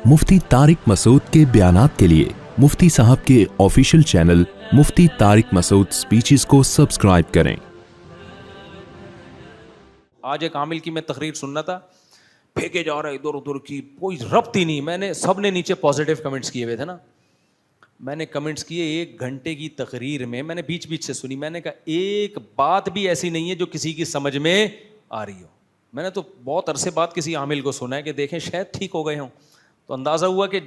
मुफ्ती तारिक मसूद के बयानात के लिए मुफ्ती साहब के ऑफिशियल चैनल मुफ्ती तारिक मसूद स्पीचेस को सब्सक्राइब करें। आज एक आमिल की मैं तकरीर सुनना था, फेंके जा रहा है इधर उधर की, कोई रब्त ही नहीं। मैंने सबने नीचे पॉजिटिव कमेंट्स किए हुए थे ना, मैंने कमेंट्स किए। 1 घंटे की तकरीर में मैंने बीच बीच से सुनी। मैंने कहा एक बात भी ऐसी नहीं है जो किसी की समझ में आ रही हो। मैंने तो बहुत अरसे बाद किसी आमिल को सुना है कि देखें शायद ठीक हो गए हों, तो अंदाज़ा हुआ कि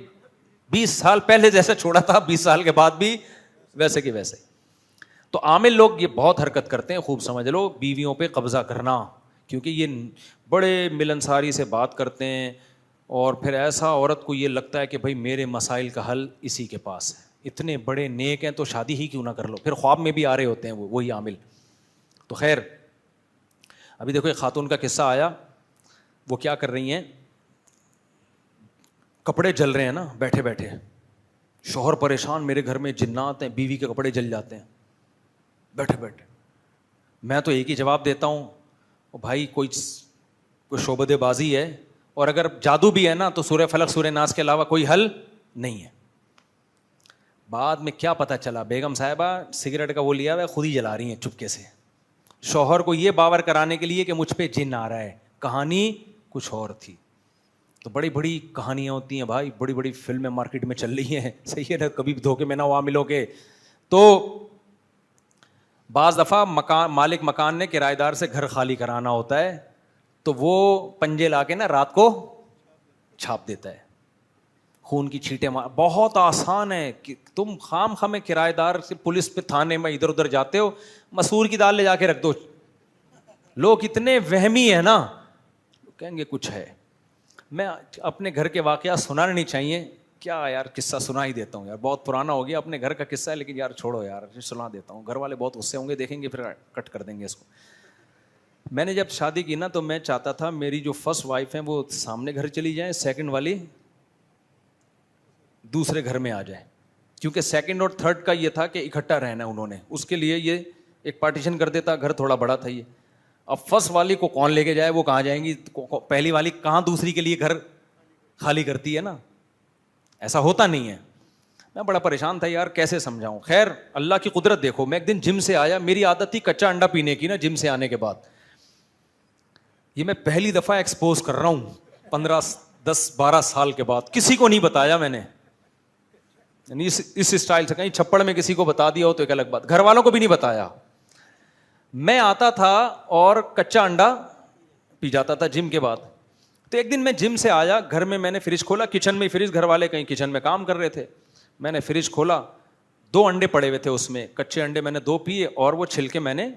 20 साल पहले जैसे छोड़ा था 20 साल के बाद भी वैसे के वैसे। तो आमिल लोग ये बहुत हरकत करते हैं, खूब समझ लो, बीवियों पे कब्जा करना, क्योंकि ये बड़े मिलनसारी से बात करते हैं और फिर ऐसा औरत को ये लगता है कि भाई मेरे मसाइल का हल इसी के पास है, इतने बड़े नेक हैं तो शादी ही क्यों ना कर लो। फिर ख्वाब में भी आ रहे होते हैं वही आमिल। तो खैर, अभी देखो एक खातून का किस्सा आया। वो क्या कर रही हैं, कपड़े जल रहे हैं ना बैठे बैठे, शौहर परेशान, मेरे घर में जिन्नात हैं, बीवी के कपड़े जल जाते हैं बैठे बैठे। मैं तो एक ही जवाब देता हूँ, भाई कोई शोबदेबाजी है, और अगर जादू भी है ना तो सूरह फलक सूरह नास के अलावा कोई हल नहीं है। बाद में क्या पता चला, बेगम साहिबा सिगरेट का वो लिया हुआ खुद ही जला रही हैं चुपके से, शौहर को ये बावर कराने के लिए कि मुझ पे जिन आ रहा है। कहानी कुछ और थी। तो बड़ी बड़ी कहानियाँ होती हैं भाई, बड़ी बड़ी फिल्में मार्केट में चल रही हैं, सही है ना, कभी भी धोखे में ना हुआ मिलोगे। तो बाज़ दफ़ा मालिक मकान ने किराएदार से घर खाली कराना होता है, तो वो पंजे ला के ना रात को छाप देता है, खून की छींटें मार। बहुत आसान है कि तुम खाम खामे किराएदार से पुलिस पे थाने में इधर उधर जाते हो, मसूर की दाल ले जाके रख दो। लोग इतने वहमी है ना, कहेंगे कुछ है। मैं अपने घर के वाकया सुनाने नहीं चाहिए, क्या यार किस्सा सुना ही देता हूँ यार, बहुत पुराना हो गया, अपने घर का किस्सा है, लेकिन यार छोड़ो यार सुना देता हूँ। घर वाले बहुत गुस्से होंगे, देखेंगे फिर कट कर देंगे इसको। मैंने जब शादी की ना, तो मैं चाहता था मेरी जो फर्स्ट वाइफ है वो सामने घर चली जाए, सेकंड वाली दूसरे घर में आ जाए, क्योंकि सेकंड और थर्ड का ये था कि इकट्ठा रहना है उन्होंने, उसके लिए ये एक पार्टीशन कर देता, घर थोड़ा बड़ा था ये। अब फर्स्ट वाली को कौन लेके जाए, वो कहाँ जाएंगी, पहली वाली कहाँ दूसरी के लिए घर खाली करती है ना, ऐसा होता नहीं है। मैं बड़ा परेशान था यार, कैसे समझाऊं। खैर अल्लाह की कुदरत देखो, मैं एक दिन जिम से आया, मेरी आदत थी कच्चा अंडा पीने की ना जिम से आने के बाद। ये मैं पहली दफ़ा एक्सपोज कर रहा हूँ 15-10-12 साल के बाद, किसी को नहीं बताया मैंने, इस स्टाइल से। कहीं छप्पड़ में किसी को बता दिया हो तो एक अलग बात, घर वालों को भी नहीं बताया। मैं आता था और कच्चा अंडा पी जाता था जिम के बाद। तो एक दिन मैं जिम से आया, घर में मैंने फ्रिज खोला, किचन में फ्रिज, घर वाले कहीं किचन में काम कर रहे थे, मैंने फ्रिज खोला, 2 अंडे पड़े हुए थे उसमें, कच्चे अंडे मैंने 2 पिए, और वो छिलके मैंने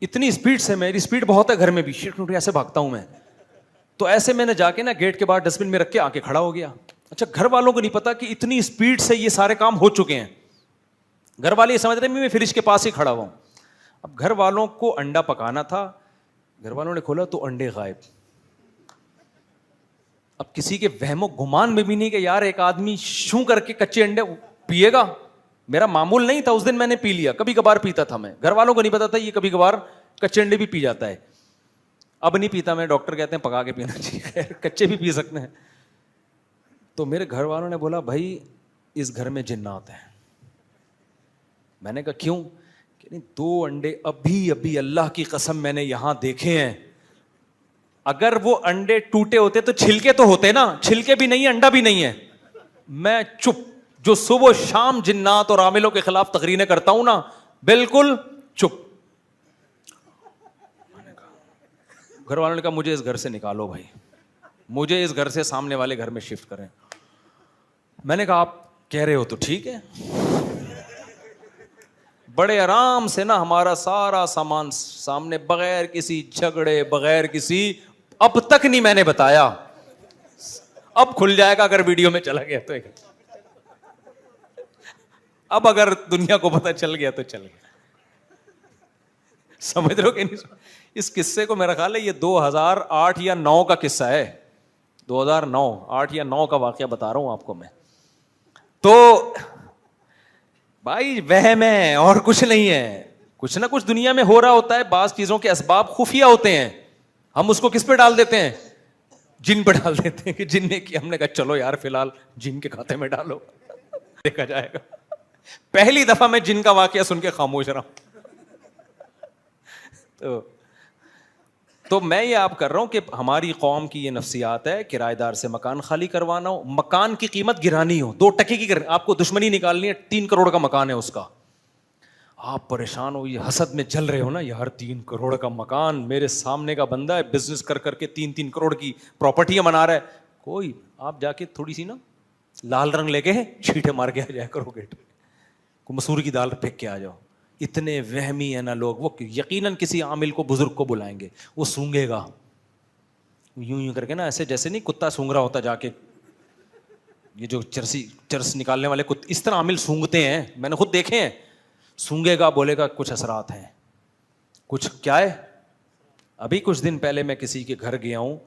इतनी स्पीड से, मेरी स्पीड बहुत है घर में भी, ऐसे भागता हूं मैं, तो ऐसे मैंने जाके ना गेट के बाहर डस्टबिन में रख के आके खड़ा हो गया। अच्छा, घर वालों को नहीं पता कि इतनी स्पीड से ये सारे काम हो चुके हैं। घर वाले ये समझ रहे मैं फ्रिज के पास ही खड़ा हुआ हूं। अब घर वालों को अंडा पकाना था, घर वालों ने खोला तो अंडे गायब। अब किसी के वहमो गुमान में भी नहीं कि यार एक आदमी शू करके कच्चे अंडे पिएगा। मेरा मामूल नहीं था, उस दिन मैंने पी लिया, कभी कभार पीता था मैं, घर वालों को नहीं पता था ये कभी कभार कच्चे अंडे भी पी जाता है। अब नहीं पीता मैं, डॉक्टर कहते हैं पका के पीना चाहिए, कच्चे भी पी सकते हैं। तो मेरे घर वालों ने बोला भाई इस घर में जिन्नात है। मैंने कहा क्यों? कि नहीं, 2 अंडे अभी अभी अल्लाह की कसम मैंने यहां देखे हैं, अगर वो अंडे टूटे होते तो छिलके तो होते ना, छिलके भी नहीं है, अंडा भी नहीं है। मैं चुप, जो सुबह शाम जिन्नात और आमिलों के खिलाफ तकरीरें करता हूं ना, बिल्कुल चुप। घर वालों ने कहा मुझे इस घर से निकालो भाई, मुझे इस घर से सामने वाले घर में शिफ्ट करें। मैंने कहा आप कह रहे हो तो ठीक है। बड़े आराम से ना हमारा सारा सामान सामने, बगैर किसी झगड़े, बगैर किसी, अब तक नहीं मैंने बताया, अब खुल जाएगा अगर वीडियो में चला गया तो। अब अगर दुनिया को पता चल गया तो चल गया, समझ रहे हो कि नहीं? इस किस्से को मेरा ख्याल है ये 2008 या 9 का किस्सा है, 2009, 8 या 9 का वाकया बता रहा हूं आपको मैं। तो भाई वहम है और कुछ नहीं है, कुछ ना कुछ दुनिया में हो रहा होता है, बाज़ चीज़ों के असबाब खुफिया होते हैं, हम उसको किस पे डाल देते हैं, جن پہ ڈال دیتے ہیں کہ جن نے کیا. ہم نے کہا چلو یار فی الحال جن کے کھاتے میں ڈالو, دیکھا جائے گا. پہلی دفعہ میں جن کا واقعہ سن کے خاموش رہا ہوں. تو میں یہ آپ کر رہا ہوں کہ ہماری قوم کی یہ نفسیات ہے, کرایہ دار سے مکان خالی کروانا ہو, مکان کی قیمت گرانی ہو, 2 ٹکے کی آپ کو دشمنی نکالنی ہے, 3 کروڑ کا مکان ہے اس کا, آپ پریشان ہو, یہ حسد میں جل رہے ہو نا, یار 3 کروڑ کا مکان, میرے سامنے کا بندہ ہے بزنس کر کر کے 3 کروڑ کی پراپرٹیاں بنا رہا ہے, کوئی آپ جا کے تھوڑی سی نا لال رنگ لے کے چھیٹے مار کے آ جایا کرو گیٹ پہ, کو مسور کی دال پھینک کے آ جاؤ. اتنے وہمی ہے نا لوگ, وہ یقیناً کسی عامل کو بزرگ کو بلائیں گے, وہ سونگے گا یوں یوں کر کے نا, ایسے جیسے نہیں کتا سونگ رہا ہوتا جا کے, یہ جو چرس نکالنے والے اس طرح عامل سونگتے ہیں, میں نے خود دیکھے ہیں. سونگے گا, بولے گا کچھ اثرات ہیں, کچھ کیا ہے. ابھی کچھ دن پہلے میں کسی کے گھر گیا ہوں,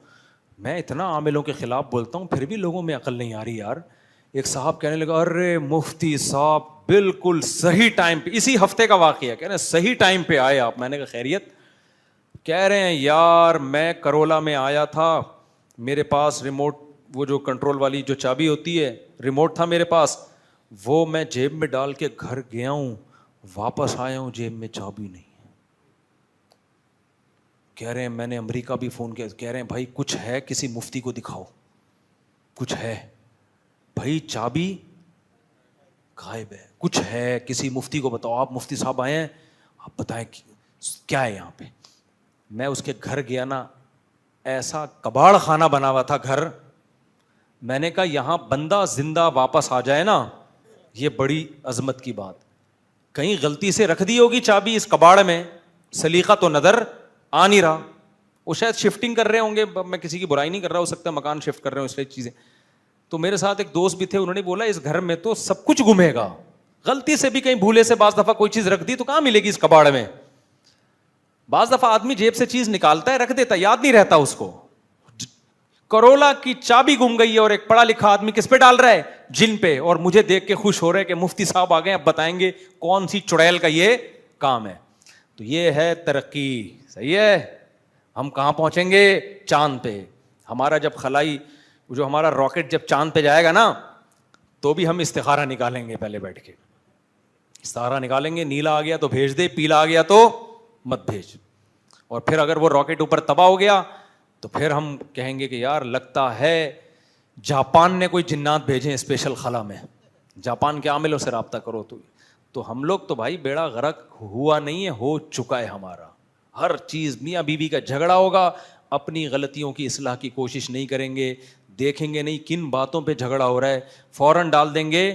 میں اتنا عاملوں کے خلاف بولتا ہوں پھر بھی لوگوں میں عقل نہیں آ رہی یار. ایک صاحب کہنے لگا ارے مفتی صاحب بالکل صحیح ٹائم پہ, اسی ہفتے کا واقعہ, کہہ رہے ہیں صحیح ٹائم پہ آئے آپ. میں نے کہا خیریت؟ کہہ رہے ہیں یار میں کرولا میں آیا تھا, میرے پاس ریموٹ, وہ جو کنٹرول والی جو چابی ہوتی ہے, ریموٹ تھا میرے پاس, وہ میں جیب میں ڈال کے گھر گیا ہوں, واپس آیا ہوں جیب میں چابی نہیں ہے. کہہ رہے ہیں میں نے امریکہ بھی فون کیا, کہہ رہے ہیں بھائی کچھ ہے, کسی مفتی کو دکھاؤ, کچھ ہے بھائی, چابی غائب ہے, کچھ ہے, کسی مفتی کو بتاؤ. آپ مفتی صاحب آئے ہیں, آپ بتائیں کیا ہے یہاں پہ. میں اس کے گھر گیا نا, ایسا کباڑ خانہ بنا ہوا تھا گھر. میں نے کہا یہاں بندہ زندہ واپس آ جائے نا, یہ بڑی عظمت کی بات. کہیں غلطی سے رکھ دی ہوگی چابی اس کباڑ میں, سلیقہ تو نظر آ نہیں رہا. وہ شاید شفٹنگ کر رہے ہوں گے, میں کسی کی برائی نہیں کر رہا, ہو سکتا ہے مکان شفٹ کر رہے ہوں اس لیے چیزیں. تو میرے ساتھ ایک دوست بھی تھے, انہوں نے بولا اس گھر میں تو سب کچھ گمے گا, غلطی سے بھی کہیں بھولے سے بعض دفعہ کوئی چیز رکھ دی تو کہاں ملے گی اس کباڑ میں. بعض دفعہ آدمی جیب سے چیز نکالتا ہے, رکھ دیتا, یاد نہیں رہتا اس کو. کرولا کی چابی گم گئی ہے اور ایک پڑھا لکھا آدمی کس پہ ڈال رہا ہے, جن پہ. اور مجھے دیکھ کے خوش ہو رہے کہ مفتی صاحب آ گئے, اب بتائیں گے کون سی چڑیل کا یہ کام ہے. تو یہ ہے ترقی, صحیح ہے. ہم کہاں پہنچیں گے؟ چاند پہ. ہمارا جب خلائی, جو ہمارا راکٹ جب چاند پہ جائے گا نا, تو بھی ہم استخارہ نکالیں گے, پہلے بیٹھ کے استخارہ نکالیں گے. نیلا آ گیا تو بھیج دے, پیلا آ گیا تو مت بھیج. اور پھر اگر وہ راکٹ اوپر تباہ ہو گیا تو پھر ہم کہیں گے کہ یار لگتا ہے جاپان نے کوئی جنات بھیجے اسپیشل خلا میں, جاپان کے عاملوں سے رابطہ کرو. تو ہم لوگ تو بھائی بیڑا غرق ہوا نہیں ہے, ہو چکا ہے ہمارا. ہر چیز میاں بیوی کا جھگڑا ہوگا, اپنی غلطیوں کی اصلاح کی کوشش نہیں کریں گے, دیکھیں گے نہیں کن باتوں پہ جھگڑا ہو رہا ہے, فوراً ڈال دیں گے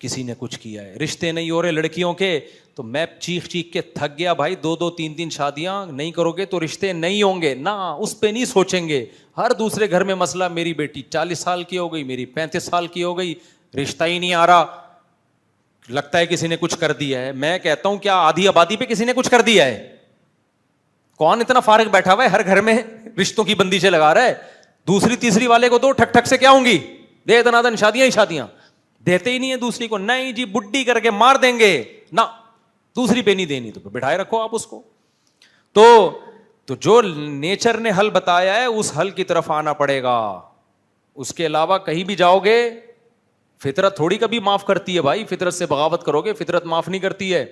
کسی نے کچھ کیا ہے. رشتے نہیں ہو رہے لڑکیوں کے, تو میں چیخ چیخ کے تھک گیا بھائی, 2 3 شادیاں نہیں کرو گے تو رشتے نہیں ہوں گے نا, اس پہ نہیں سوچیں گے. ہر دوسرے گھر میں مسئلہ, میری بیٹی 40 سال کی ہو گئی, میری 35 سال کی ہو گئی, رشتہ ہی نہیں آ رہا, لگتا ہے کسی نے کچھ کر دیا ہے. میں کہتا ہوں کیا آدھی آبادی پہ کسی نے کچھ کر دیا ہے؟ کون اتنا فارغ بیٹھا ہوا ہے ہر گھر میں رشتوں کی بندشیں لگا رہا ہے؟ دوسری تیسری والے کو تو ٹھک ٹھک سے کیا ہوں گی, دے دنادن شادیاں ہی شادیاں. دیتے ہی نہیں ہے دوسری کو, نہیں جی بڈھی کر کے مار دیں گے نا, دوسری پہ نہیں دینی تو بٹھائے رکھو آپ اس کو. تو جو نیچر نے حل بتایا ہے اس حل کی طرف آنا پڑے گا. اس کے علاوہ کہیں بھی جاؤ گے, فطرت تھوڑی کبھی معاف کرتی ہے بھائی. فطرت سے بغاوت کرو گے, فطرت معاف نہیں کرتی ہے.